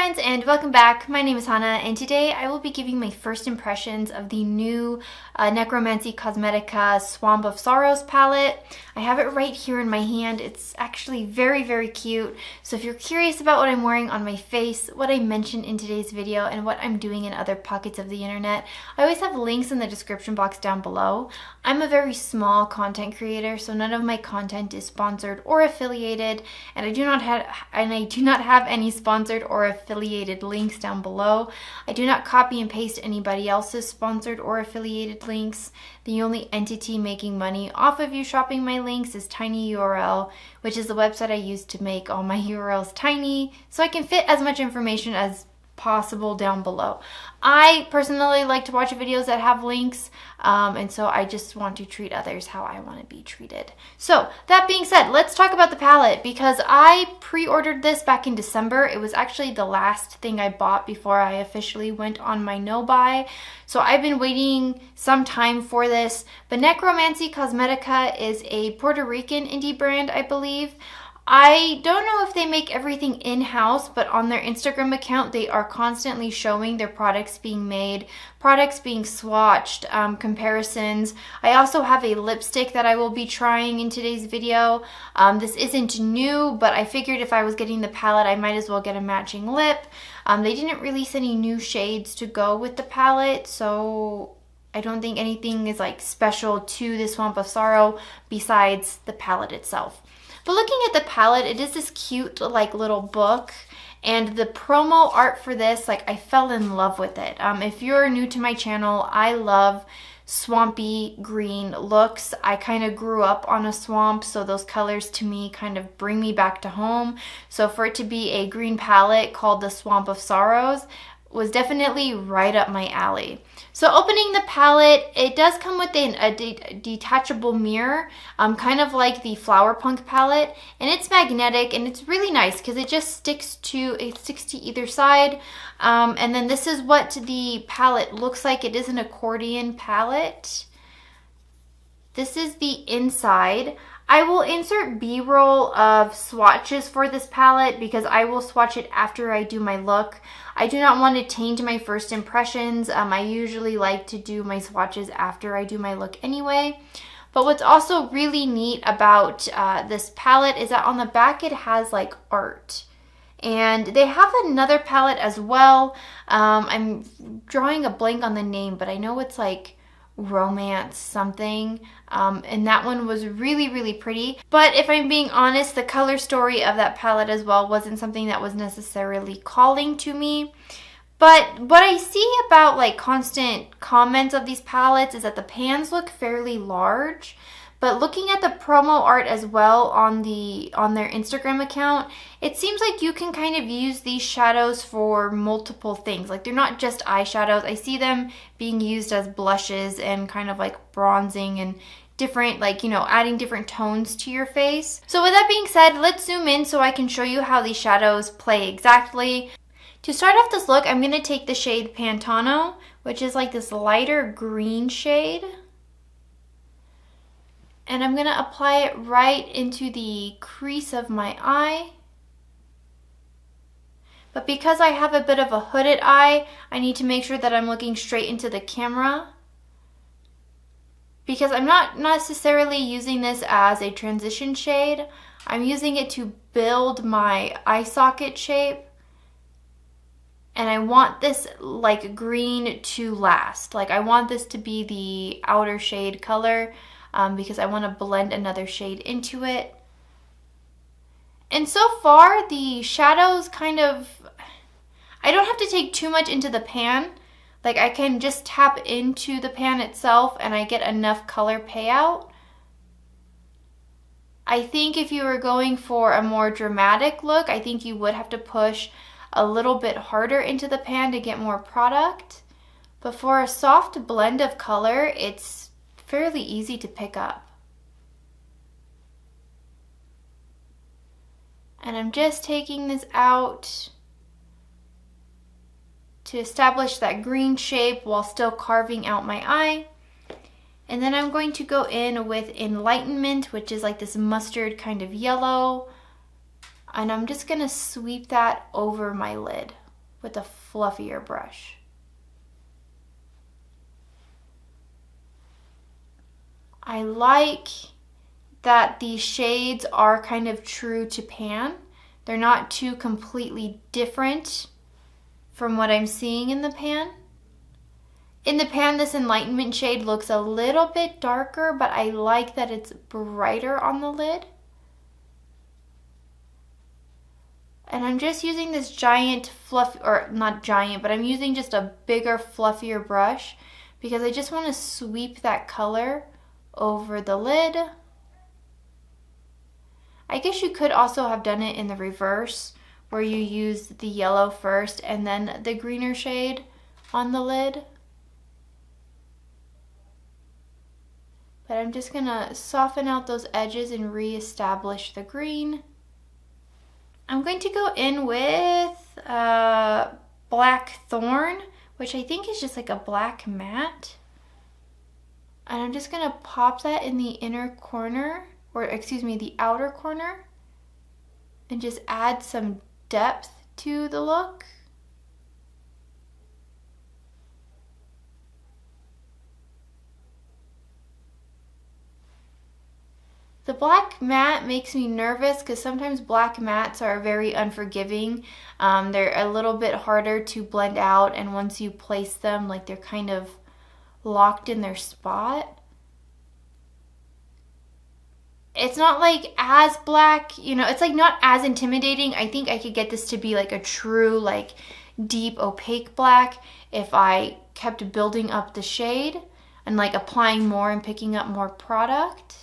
friends, and welcome back. My name is Hana, and today I will be giving my first impressions of the new Necromancy Cosmetica Swamp of Sorrows palette. I have it right here in my hand. It's actually very, very cute. So if you're curious about what I'm wearing on my face, what I mentioned in today's video, and what I'm doing in other pockets of the internet, I always have links in the description box down below. I'm a very small content creator, so none of my content is sponsored or affiliated, and I do not have any sponsored or affiliated links down below. I do not copy and paste anybody else's sponsored or affiliated links. The only entity making money off of you shopping my links is tinyurl, which is the website I use to make all my URLs tiny so I can fit as much information as possible down below. I personally like to watch videos that have links, and so I just want to treat others how I want to be treated. So that being said, let's talk about the palette, because I pre-ordered this back in December. It was actually the last thing I bought before I officially went on my no buy. So I've been waiting some time for this, but Necromancy Cosmetica is a Puerto Rican indie brand, I believe. I don't know if they make everything in-house, but on their Instagram account, they are constantly showing their products being made, products being swatched, comparisons. I also have a lipstick that I will be trying in today's video. This isn't new, but I figured if I was getting the palette, I might as well get a matching lip. They didn't release any new shades to go with the palette, so I don't think anything is like special to the Swamp of Sorrow besides the palette itself. But looking at the palette, it is this cute like little book, and the promo art for this, like, I fell in love with it. If you're new to my channel, I love swampy green looks. I kind of grew up on a swamp, so those colors to me kind of bring me back to home. So for it to be a green palette called the Swamp of Sorrows was definitely right up my alley. So opening the palette, it does come with a detachable mirror, kind of like the Flower Punk palette, and it's magnetic, and it's really nice because it just sticks to either side. And then this is what the palette looks like. It is an accordion palette. This is the inside. I will insert B-roll of swatches for this palette because I will swatch it after I do my look. I do not want to taint my first impressions. I usually like to do my swatches after I do my look anyway. But what's also really neat about this palette is that on the back it has like art. And they have another palette as well. I'm drawing a blank on the name, but I know it's like romance something, and that one was really, really pretty. But if I'm being honest, the color story of that palette as well wasn't something that was necessarily calling to me. But what I see about like constant comments of these palettes is that the pans look fairly large. But looking at the promo art as well on their Instagram account, it seems like you can kind of use these shadows for multiple things. Like, they're not just eyeshadows. I see them being used as blushes and kind of like bronzing and different, like, you know, adding different tones to your face. So with that being said, let's zoom in so I can show you how these shadows play exactly. To start off this look, I'm going to take the shade Pantano, which is like this lighter green shade. And I'm going to apply it right into the crease of my eye. But because I have a bit of a hooded eye, I need to make sure that I'm looking straight into the camera, because I'm not necessarily using this as a transition shade. I'm using it to build my eye socket shape. And I want this like green to last. Like, I want this to be the outer shade color. Because I want to blend another shade into it. And so far, the shadows kind of, I don't have to take too much into the pan. Like, I can just tap into the pan itself and I get enough color payout. I think if you were going for a more dramatic look, I think you would have to push a little bit harder into the pan to get more product. But for a soft blend of color, it's fairly easy to pick up. And I'm just taking this out to establish that green shape while still carving out my eye. And then I'm going to go in with Enlightenment, which is like this mustard kind of yellow. And I'm just gonna sweep that over my lid. with a fluffier brush. I like that these shades are kind of true to pan. They're not too completely different from what I'm seeing in the pan. In the pan, this Enlightenment shade looks a little bit darker, but I like that it's brighter on the lid. And I'm just using this giant or not giant, but I'm using just a bigger, fluffier brush because I just want to sweep that color over the lid. I guess you could also have done it in the reverse, where you use the yellow first and then the greener shade on the lid. But I'm just gonna soften out those edges and re-establish the green. I'm going to go in with Blackthorn, which I think is just like a black matte. And I'm just gonna pop that in the inner corner, or excuse me, the outer corner, and just add some depth to the look. The black matte makes me nervous because sometimes black mattes are very unforgiving. They're a little bit harder to blend out, and once you place them, like they're kind of locked in their spot. It's not like as black, you know, it's like not as intimidating. I think I could get this to be like a true, like deep opaque black if I kept building up the shade and like applying more and picking up more product.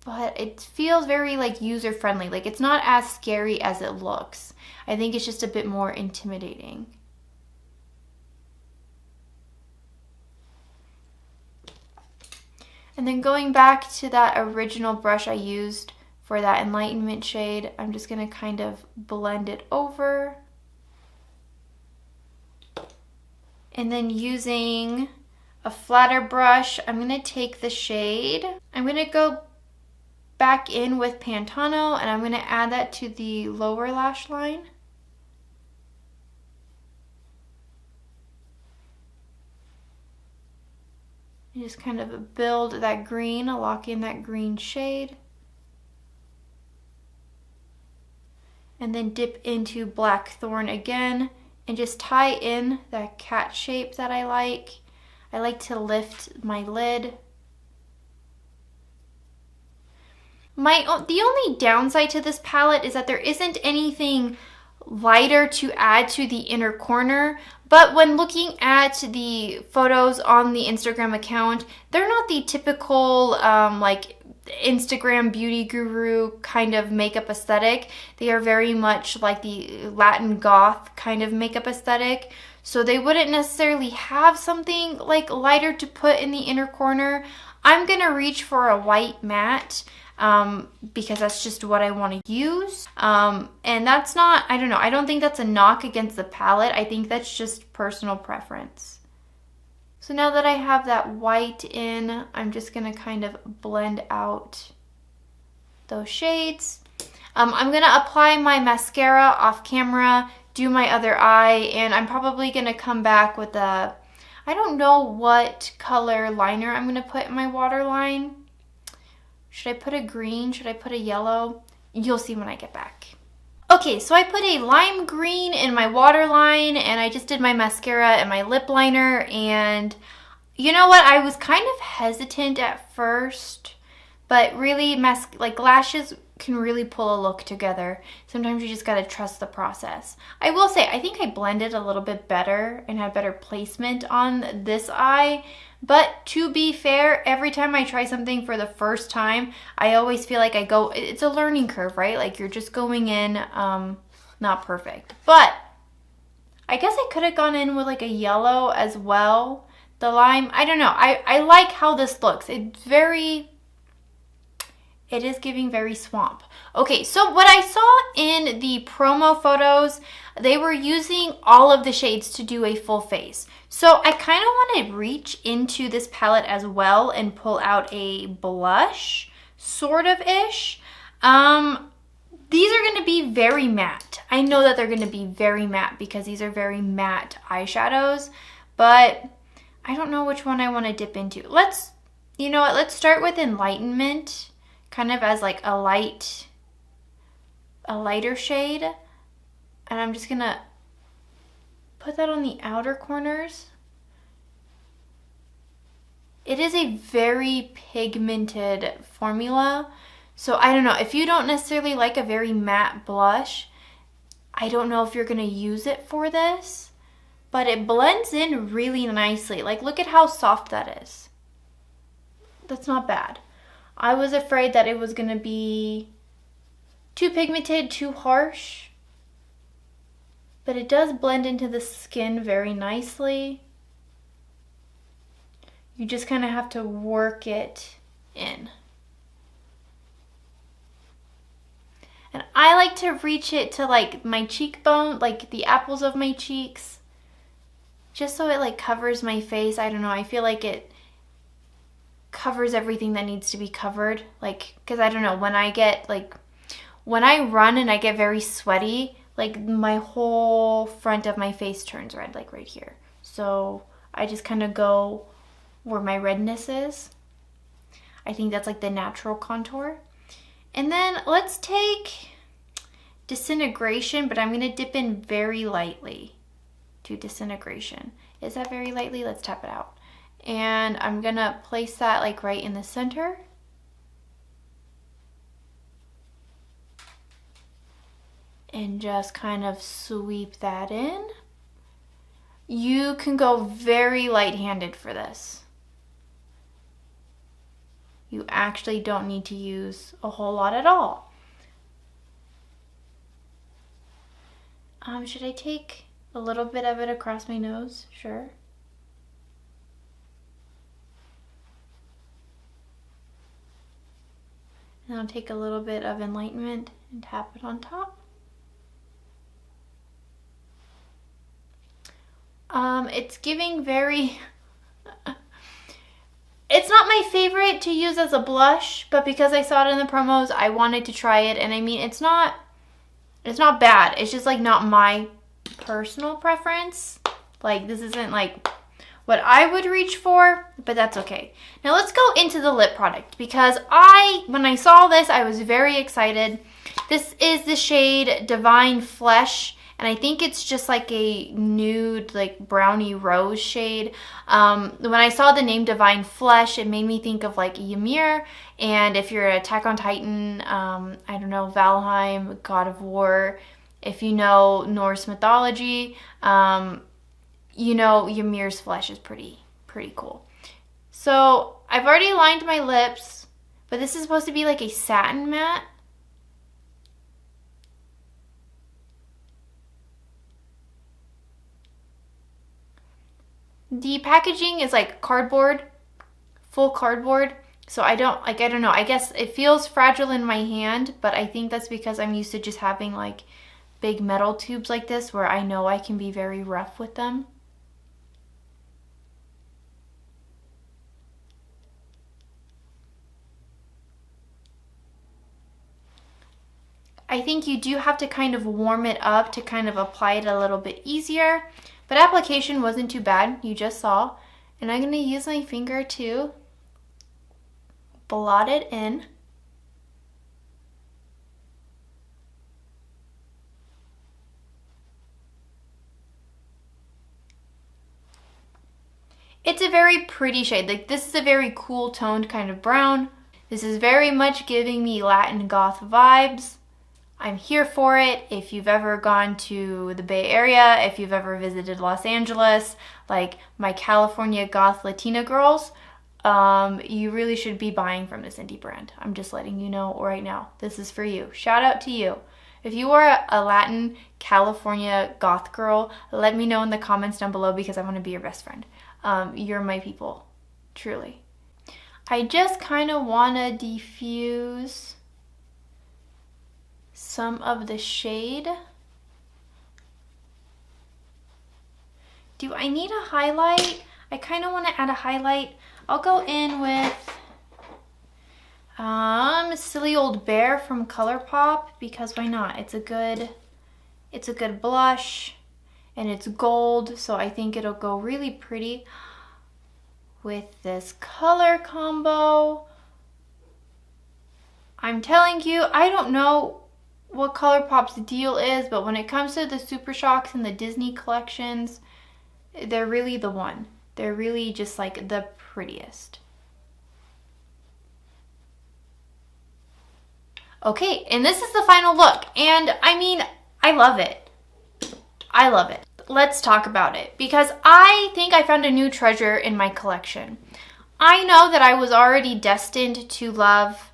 But it feels very like user friendly. Like it's not as scary as it looks. I think it's just a bit more intimidating. And then going back to that original brush I used for that Enlightenment shade, I'm just gonna kind of blend it over. And then using a flatter brush, I'm gonna take the shade. I'm gonna go back in with Pantano, and I'm going to add that to the lower lash line. And just kind of build that green, lock in that green shade. And then dip into Blackthorn again and just tie in that cat shape that I like. I like to lift my lid. The only downside to this palette is that there isn't anything lighter to add to the inner corner, but when looking at the photos on the Instagram account, they're not the typical like Instagram beauty guru kind of makeup aesthetic. They are very much like the Latin goth kind of makeup aesthetic, so they wouldn't necessarily have something like lighter to put in the inner corner. I'm gonna reach for a white matte because that's just what I want to use. And that's not, I don't know, I don't think that's a knock against the palette. I think that's just personal preference. So now that I have that white in, I'm just gonna kind of blend out those shades. I'm gonna apply my mascara off camera, do my other eye, and I'm probably gonna come back with a, I don't know what color liner I'm gonna put in my waterline. Should I put a green? Should I put a yellow? You'll see when I get back. Okay, so I put a lime green in my waterline, and I just did my mascara and my lip liner, and you know what? I was kind of hesitant at first, but really like lashes can really pull a look together. Sometimes you just gotta trust the process. I will say, I think I blended a little bit better and had better placement on this eye. But to be fair, every time I try something for the first time, I always feel like it's a learning curve, right? Like you're just going in, not perfect. But I guess I could have gone in with like a yellow as well. The lime, I don't know. I like how this looks. It is giving very swamp. Okay, so what I saw in the promo photos, they were using all of the shades to do a full face. So I kind of want to reach into this palette as well and pull out a blush, sort of ish. These are going to very matte. I know that they're going to be very matte because these are very matte eyeshadows, but I don't know which one I want to dip into. You know what, let's start with Enlightenment, kind of as like a lighter shade. And I'm just going to put that on the outer corners. It is a very pigmented formula. So I don't know, if you don't necessarily like a very matte blush, I don't know if you're gonna use it for this, but it blends in really nicely. Like, look at how soft that is. That's not bad. I was afraid that it was gonna be too pigmented, too harsh, but it does blend into the skin very nicely. You just kind of have to work it in. And I like to reach it to like my cheekbone, like the apples of my cheeks, just so it like covers my face. I don't know, I feel like it covers everything that needs to be covered. Like, because I don't know, when I run and I get very sweaty, like my whole front of my face turns red, like right here. So I just kind of go where my redness is. I think that's like the natural contour. And then let's take Disintegration, but I'm going to dip in very lightly to Disintegration. Is that very lightly? Let's tap it out. And I'm going to place that like right in the center. And just kind of sweep that in. You can go very light-handed for this. You actually don't need to use a whole lot at all. Should I take a little bit of it across my nose? Sure. And I'll take a little bit of Enlightenment and tap it on top. It's giving very... It's not my favorite to use as a blush, but because I saw it in the promos, I wanted to try it. And I mean, it's not bad. It's just like not my personal preference. Like, this isn't like what I would reach for, but that's okay. Now let's go into the lip product, because when I saw this, I was very excited. This is the shade Divine Flesh. And I think it's just like a nude, like brownie rose shade. When I saw the name Divine Flesh, it made me think of like Ymir. And if you're Attack on Titan, I don't know, Valheim, God of War. If you know Norse mythology, you know Ymir's flesh is pretty cool. So I've already lined my lips, but this is supposed to be like a satin matte. The packaging is like cardboard, full cardboard. So I don't know, I guess it feels fragile in my hand, but I think that's because I'm used to just having like big metal tubes like this where I know I can be very rough with them. I think you do have to kind of warm it up to kind of apply it a little bit easier. But application wasn't too bad, you just saw. And I'm going to use my finger to blot it in. It's a very pretty shade. Like, this is a very cool toned kind of brown. This is very much giving me Latin goth vibes. I'm here for it. If you've ever gone to the Bay Area, if you've ever visited Los Angeles, like my California goth Latina girls, you really should be buying from this indie brand. I'm just letting you know right now. This is for you. Shout out to you. If you are a Latin California goth girl, let me know in the comments down below, because I want to be your best friend. You're my people, truly. I just kind of want to diffuse some of the shade. Do I need a highlight? I kind of want to add a highlight. I'll go in with Silly Old Bear from Colourpop, because why not? It's a good blush, and it's gold, so I think it'll go really pretty with this color combo. I'm telling you, I don't know what Colourpop's deal is, but when it comes to the Super Shocks and the Disney collections, they're really the one. They're really just like the prettiest. Okay, and this is the final look, and I mean, I love it. I love it. Let's talk about it, because I think I found a new treasure in my collection. I know that I was already destined to love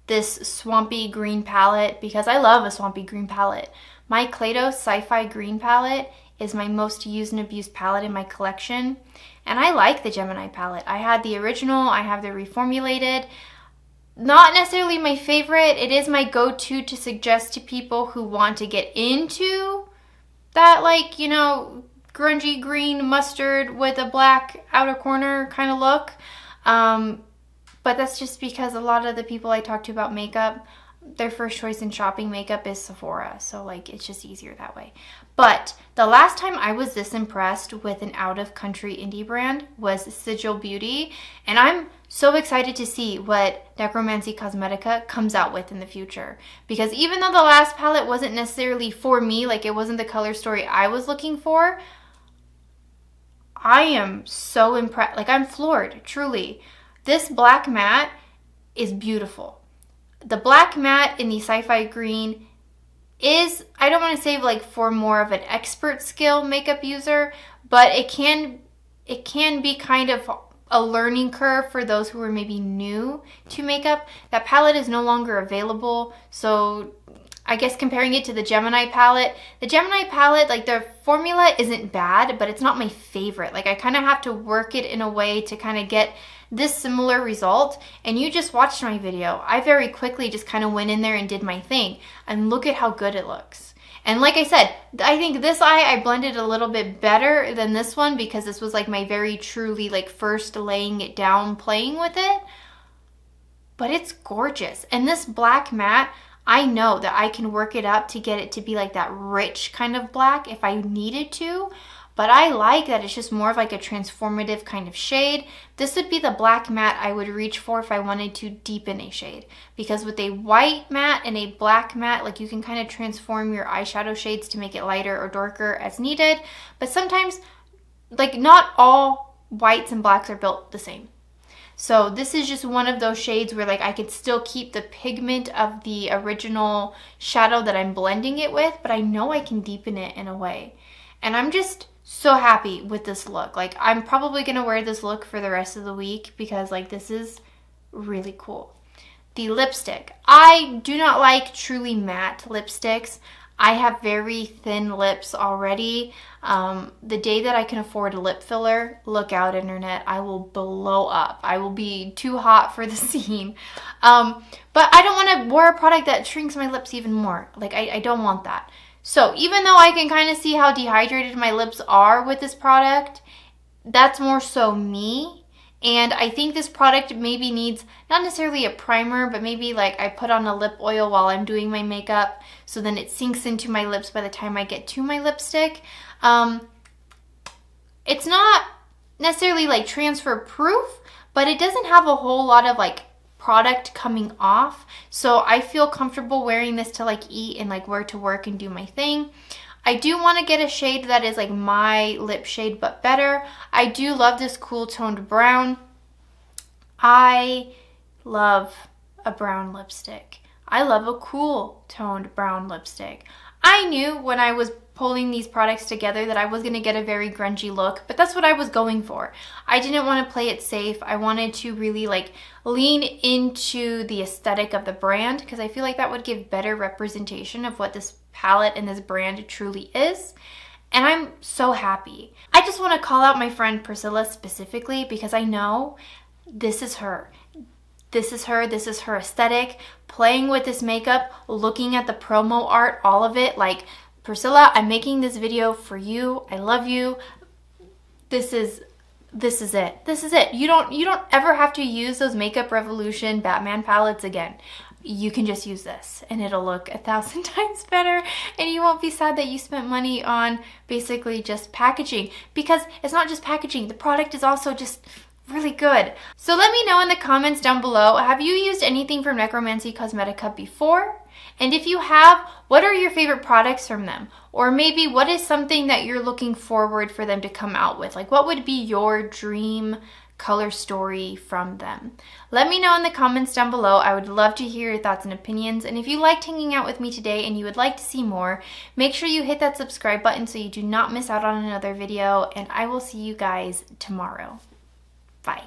this swampy green palette, because I love a swampy green palette. My Play-Doh Sci-Fi Green palette is my most used and abused palette in my collection, and I like the Gemini palette. I had the original, I have the reformulated. Not necessarily my favorite. It is my go-to to suggest to people who want to get into that, like, you know, grungy green mustard with a black outer corner kind of look. But that's just because a lot of the people I talk to about makeup, their first choice in shopping makeup is Sephora. So, like, it's just easier that way. But the last time I was this impressed with an out-of-country indie brand was Sigil Beauty. And I'm so excited to see what Necromancy Cosmetica comes out with in the future. Because even though the last palette wasn't necessarily for me, like it wasn't the color story I was looking for, I am so impressed. Like, I'm floored, truly. This black matte is beautiful. The black matte in the Sci-Fi Green is, I don't want to say like for more of an expert skill makeup user, but it can be kind of a learning curve for those who are maybe new to makeup. That palette is no longer available, so I guess comparing it to the Gemini palette, like the formula isn't bad, but it's not my favorite. Like, I kind of have to work it in a way to kind of get this similar result. And you just watched my video. I very quickly just kind of went in there and did my thing, and look at how good it looks. And like I said, I think this eye I blended a little bit better than this one, because this was like my very truly like first laying it down, playing with it. But it's gorgeous. And this black matte, I know that I can work it up to get it to be like that rich kind of black if I needed to. But I like that it's just more of like a transformative kind of shade. This would be the black matte I would reach for if I wanted to deepen a shade. Because with a white matte and a black matte, like, you can kind of transform your eyeshadow shades to make it lighter or darker as needed. But sometimes, like, not all whites and blacks are built the same. So this is just one of those shades where, like, I could still keep the pigment of the original shadow that I'm blending it with, but I know I can deepen it in a way. And I'm just so happy with this look. Like, I'm probably going to wear this look for the rest of the week, because, like, this is really cool. The lipstick. I do not like truly matte lipsticks. I have very thin lips already. The day that I can afford a lip filler, look out, internet, I will blow up. I will be too hot for the scene. But I don't want to wear a product that shrinks my lips even more. Like, I don't want that. So even though I can kind of see how dehydrated my lips are with this product, that's more so me. And I think this product maybe needs not necessarily a primer, but maybe like I put on a lip oil while I'm doing my makeup, so then it sinks into my lips by the time I get to my lipstick. It's not necessarily like transfer proof, but it doesn't have a whole lot of like product coming off. So I feel comfortable wearing this to like eat and like wear to work and do my thing. I do want to get a shade that is like my lip shade but better. I do love this cool toned brown. I love a brown lipstick. I love a cool toned brown lipstick. I knew when I was pulling these products together that I was going to get a very grungy look, but that's what I was going for. I didn't want to play it safe. I wanted to really like lean into the aesthetic of the brand, because I feel like that would give better representation of what this palette and this brand truly is. And I'm so happy. I just want to call out my friend Priscilla specifically, because I know this is her. This is her aesthetic, playing with this makeup, looking at the promo art, all of it. Like, Priscilla, I'm making this video for you. I love you. This is this is it. This is it. You don't ever have to use those Makeup Revolution Batman palettes again. You can just use this and it'll look 1,000 times better, and you won't be sad that you spent money on basically just packaging, because it's not just packaging, the product is also just really good. So let me know in the comments down below, have you used anything from Necromancy Cosmetica before? And if you have, what are your favorite products from them? Or maybe what is something that you're looking forward for them to come out with? Like, what would be your dream color story from them? Let me know in the comments down below. I would love to hear your thoughts and opinions. And if you liked hanging out with me today and you would like to see more, make sure you hit that subscribe button so you do not miss out on another video. And I will see you guys tomorrow. Bye.